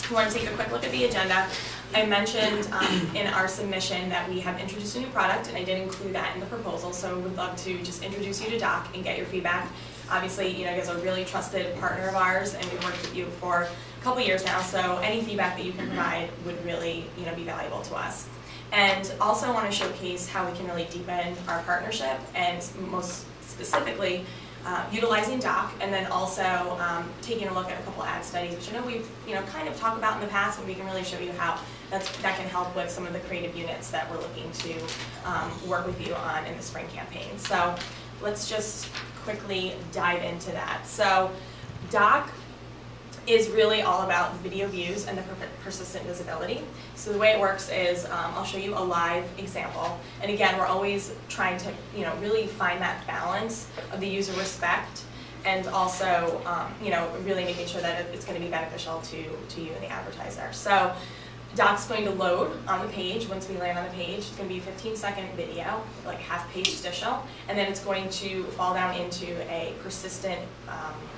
we want to take a quick look at the agenda. I mentioned in our submission that we have introduced a new product, and I did include that in the proposal, so we'd love to just introduce you to Doc and get your feedback. Obviously, you guys are a really trusted partner of ours, and we've worked with you for a couple years now, so any feedback that you can provide would really be valuable to us. And also want to showcase how we can really deepen our partnership, and most specifically, utilizing Doc, and then also taking a look at a couple ad studies, which I know we've kind of talked about in the past, but we can really show you how that can help with some of the creative units that we're looking to work with you on in the spring campaign. So let's just quickly dive into that. So Doc is really all about video views and the persistent visibility. So the way it works is I'll show you a live example. And again, we're always trying to really find that balance of the user respect and also really making sure that it's going to be beneficial to you and the advertiser. So Doc's going to load on the page. Once we land on the page, it's going to be a 15-second video, like half-page stischel, and then it's going to fall down into a persistent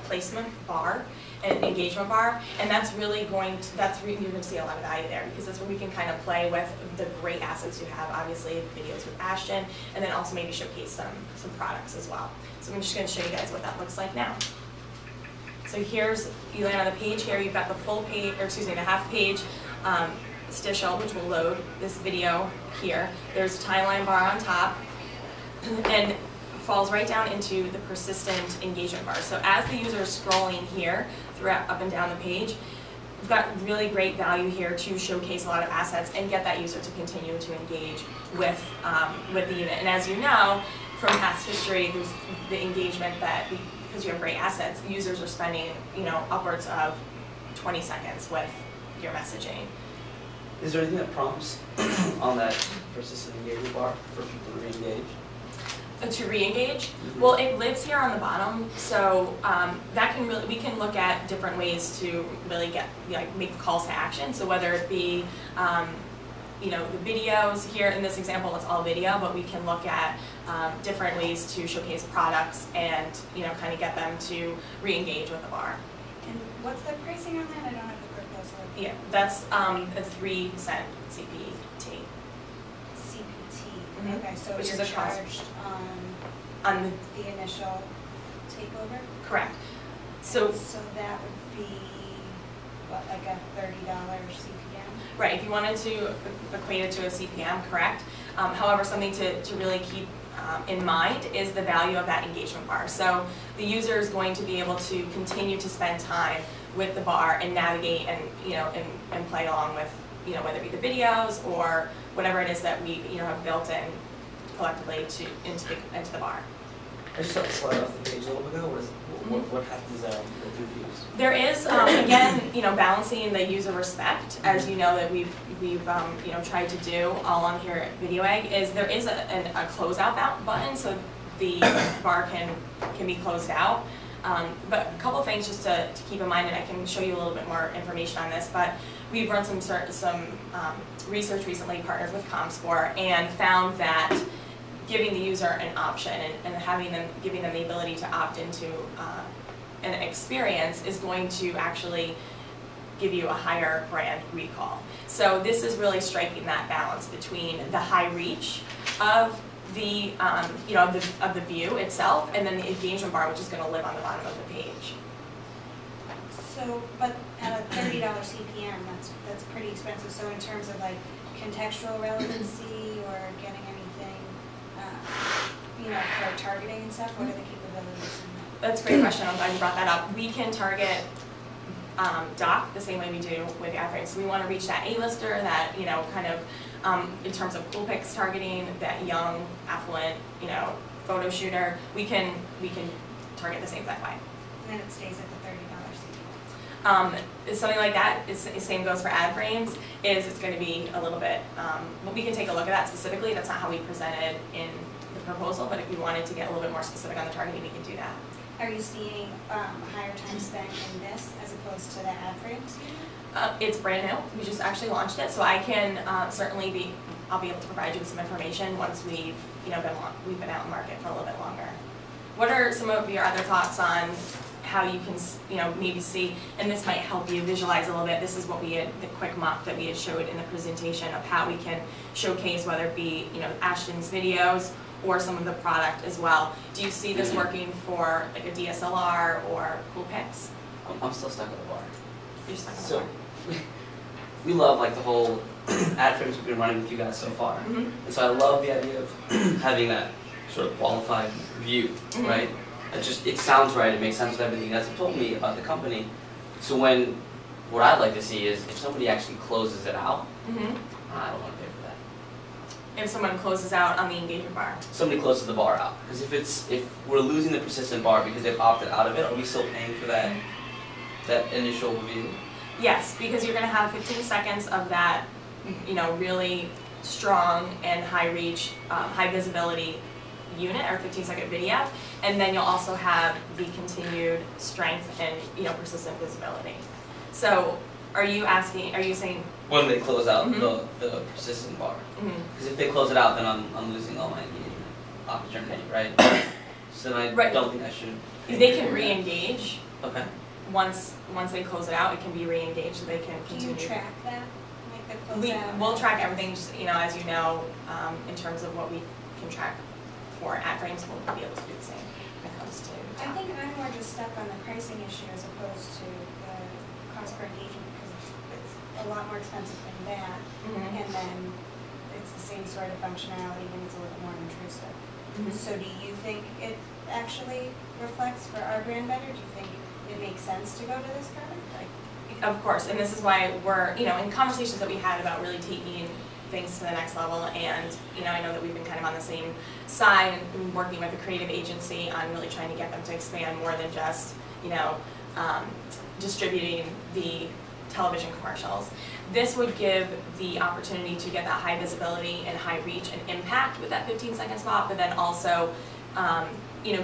placement bar, an engagement bar, and that's really you're going to see a lot of value there, because that's where we can kind of play with the great assets you have, obviously videos with Ashton, and then also maybe showcase some products as well. So I'm just going to show you guys what that looks like now. So here's, you land on the page here, you've got the full page, or excuse me, the half page stischel, which will load this video here. There's a timeline bar on top, and falls right down into the persistent engagement bar. So as the user is scrolling here, throughout up and down the page, we've got really great value here to showcase a lot of assets and get that user to continue to engage with the unit. And as you know, from past history, there's the engagement that, because you have great assets, the users are spending upwards of 20 seconds with your messaging. Is there anything that prompts on that persistent engagement bar for people to re-engage? To re-engage? Well, it lives here on the bottom, so that can we can look at different ways to really make the calls to action. So whether it be the videos here in this example, it's all video, but we can look at different ways to showcase products and kind of get them to re-engage with the bar. And what's the pricing on that? I don't have the quick close look. Yeah, that's a 3-cent CPT. CPT. Okay, so Which you're is a cost charged on the initial takeover? Correct. So that would be what, like a $30 CPM? Right, if you wanted to equate it to a CPM, correct. However, something to really keep in mind is the value of that engagement bar. So the user is going to be able to continue to spend time with the bar and navigate and and play along with whether it be the videos or whatever it is that we have built in collectively into the bar. I just saw the slide off the page a little bit ago. What happens with reviews? There is again balancing the user respect, as you know that we've tried to do all on here at Video Egg. Is there is a closeout button, so the bar can be closed out. But a couple of things just to keep in mind, and I can show you a little bit more information on this. But we've run some research recently, partnered with ComScore, and found that giving the user an option and giving them the ability to opt into an experience is going to actually give you a higher brand recall. So this is really striking that balance between the high reach of the of the view itself, and then the engagement bar, which is going to live on the bottom of the page. So, but at a $30 CPM, that's pretty expensive. So in terms of like contextual relevancy or getting anything, for targeting and stuff, what are the capabilities in that? That's a great question. I'm glad you brought that up. We can target Doc the same way we do with the ad frames. So we want to reach that A-lister, that kind of in terms of cool pics targeting, that young, affluent, photo shooter. We can target the same that way. And then it stays at the $30 CPM. Something like that, same goes for ad frames, it's going to be a little bit, we can take a look at that specifically. That's not how we presented in the proposal, but if we wanted to get a little bit more specific on the targeting, we can do that. Are you seeing higher time spent in this as opposed to the ad frames? It's brand new. We just actually launched it, so I can certainly I'll be able to provide you with some information once we've been out in the market for a little bit longer. What are some of your other thoughts on how you can, maybe see, and this might help you visualize a little bit. This is what we had, the quick mock that we had showed in the presentation of how we can showcase, whether it be, Ashton's videos or some of the product as well. Do you see this working for like a DSLR or cool pics? I'm still stuck at the bar. You're stuck on the So, bar. we love like the whole ad frames we've been running with you guys so far. Mhm. And so I love the idea of having that sort of qualified view, Mhm. right? It sounds right, it makes sense with everything you guys have told me about the company. So what I'd like to see is if somebody actually closes it out, Mhm. I don't want to pay for that. If someone closes out on the engagement bar. Somebody closes the bar out. Because if we're losing the persistent bar because they've opted out of it, are we still paying for that initial view? Yes, because you're going to have 15 seconds of that, really strong and high reach, high visibility unit or 15-second video, and then you'll also have the continued strength and persistent visibility. So, are you saying? When they close out Mhm. the persistent bar. Mhm. Because if they close it out, then I'm losing all my engagement opportunity, right? So then I Right. don't think I should. They can re-engage Okay. once they close it out. It can be re-engaged, so they can Do continue. you track that, like the closeout? We'll track everything, just, as you know, in terms of what we can track for ad frames. We'll be able to do the same when it comes to. I think I'm more just stuck on the pricing issue as opposed to the cost per engagement, because it's a lot more expensive than that. Mhm. And then it's the same sort of functionality and it's a little more intrusive. Mhm. So do you think it actually reflects for our brand better? Do you think it makes sense to go to this product? Of course, and this is why we're, in conversations that we had about really taking things to the next level, and, I know that we've been kind of on the same side and working with a creative agency on really trying to get them to expand more than just, distributing the television commercials. This would give the opportunity to get that high visibility and high reach and impact with that 15-second spot, but then also,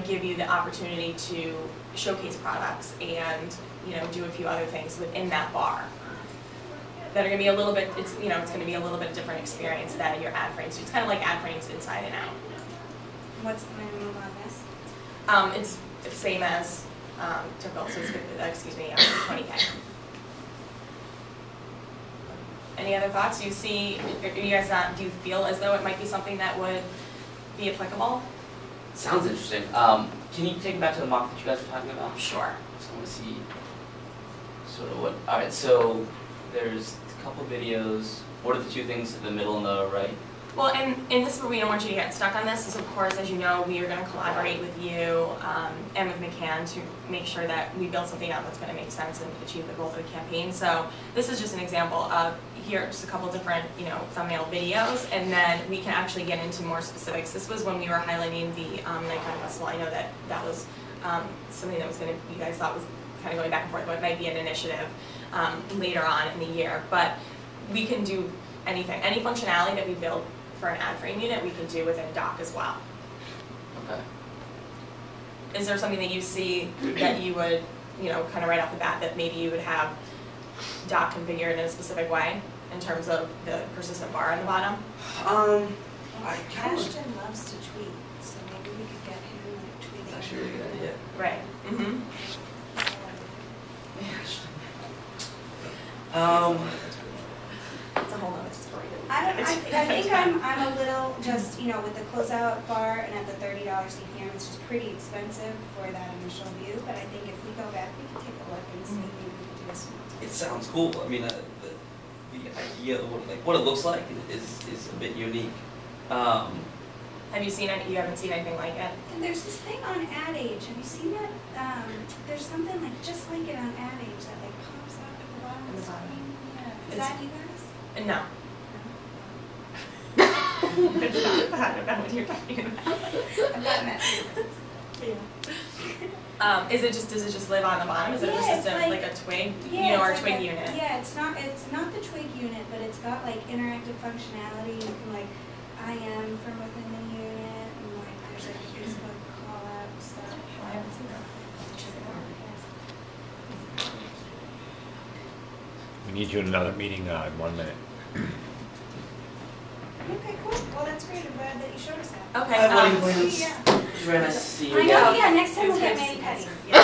give you the opportunity to showcase products and, do a few other things within that bar that are going to be a little bit, it's going to be a little bit different experience than your ad frames. It's kind of like ad frames inside and out. What's the minimum on this? It's the same as typical, so it's, 20K. Any other thoughts? Do you feel as though it might be something that would be applicable? Sounds interesting. Can you take me back to the mock that you guys were talking about? Sure. So I want to see sort of what. All right. So there's a couple videos. What are the two things in the middle and the right? Well, and this is where we don't want you to get stuck on this, is of course, as you know, we are going to collaborate with you and with McCann to make sure that we build something out that's going to make sense and achieve the goals of the campaign. So this is just an example of, here, just a couple different, thumbnail videos, and then we can actually get into more specifics. This was when we were highlighting the Nikon Festival. I know that was something that was going to, you guys thought was kind of going back and forth, but it might be an initiative later on in the year. But we can do anything, any functionality that we build for an ad frame unit, we can do within doc as well. Okay. Is there something that you see that you would, kind of right off the bat, that maybe you would have doc configured in a specific way in terms of the persistent bar on the bottom? I kind of. Ashton loves to tweet, so maybe we could get him like tweeting. That's actually a really good idea. Right. Mm-hmm. It's a whole other story. I think I'm a little just, with the closeout bar and at the $30 CPM, it's just pretty expensive for that initial view, but I think if we go back, we can take a look and see maybe we could do a small test. It sounds cool. I mean, the idea of what it looks like is a bit unique. Have you seen it? You haven't seen anything like it? And there's this thing on Ad Age. Have you seen that? There's something like just like it on Ad Age that like pops up at the bottom of the screen. Yeah. Is that you guys? No. It's not that. I don't know what you're talking about. I've got messages. Yeah. Does it just live on the bottom? Is it Yeah, just it's like a twig, Yeah, or a it's twig like unit? Yeah, it's not the twig unit, but it's got like interactive functionality. You can like IM from within the unit, and like there's like a Facebook call out and stuff. I haven't seen that. We need you in another meeting in 1 minute. Okay, cool. Well, that's great. I'm glad that you showed us that. Okay. Hi, William Williams. Yeah. It's very nice to see you I again. know. Yeah, next time It's we'll good get to see mani you. pedis. Yeah.